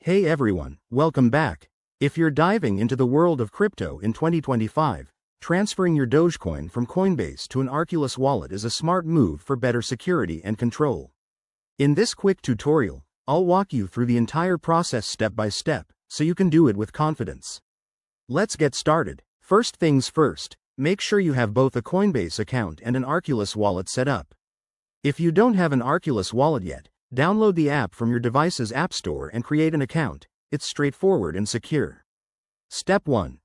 Hey everyone, welcome back. If you're diving into the world of crypto in 2025, transferring your Dogecoin from Coinbase to an Arculus wallet is a smart move for better security and control. In this quick tutorial, I'll walk you through the entire process step by step, so you can do it with confidence. Let's get started. First things first, make sure you have both a Coinbase account and an Arculus wallet set up. If you don't have an Arculus wallet yet, download the app from your device's app store and create an account. It's straightforward and secure. Step 1.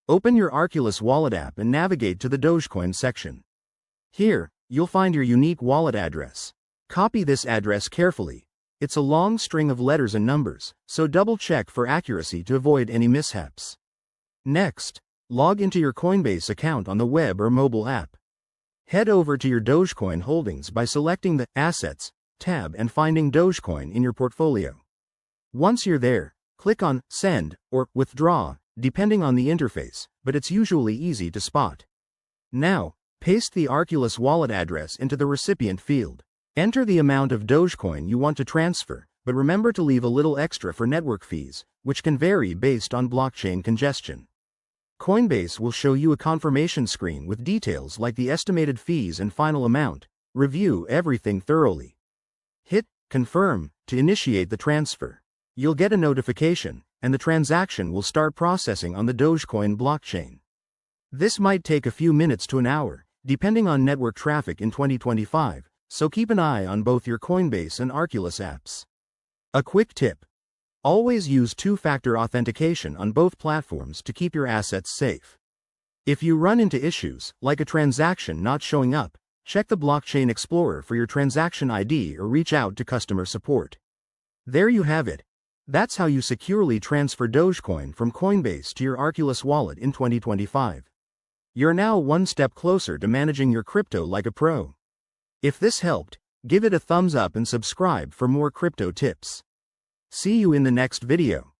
Open your Arculus wallet app and navigate to the Dogecoin section. Here, you'll find your unique wallet address. Copy this address carefully. It's a long string of letters and numbers, so double-check for accuracy to avoid any mishaps. Next, log into your Coinbase account on the web or mobile app. Head over to your Dogecoin holdings by selecting the Assets tab and finding Dogecoin in your portfolio. Once you're there, click on Send or Withdraw, depending on the interface, but it's usually easy to spot. Now, paste the Arculus wallet address into the recipient field. Enter the amount of Dogecoin you want to transfer, but remember to leave a little extra for network fees, which can vary based on blockchain congestion. Coinbase will show you a confirmation screen with details like the estimated fees and final amount. Review everything thoroughly. Hit Confirm to initiate the transfer. You'll get a notification, and the transaction will start processing on the Dogecoin blockchain. This might take a few minutes to an hour, depending on network traffic in 2025, so keep an eye on both your Coinbase and Arculus apps. A quick tip: always use two-factor authentication on both platforms to keep your assets safe. If you run into issues, like a transaction not showing up, check the Blockchain Explorer for your transaction ID or reach out to customer support. There you have it. That's how you securely transfer Dogecoin from Coinbase to your Arculus wallet in 2025. You're now one step closer to managing your crypto like a pro. If this helped, give it a thumbs up and subscribe for more crypto tips. See you in the next video.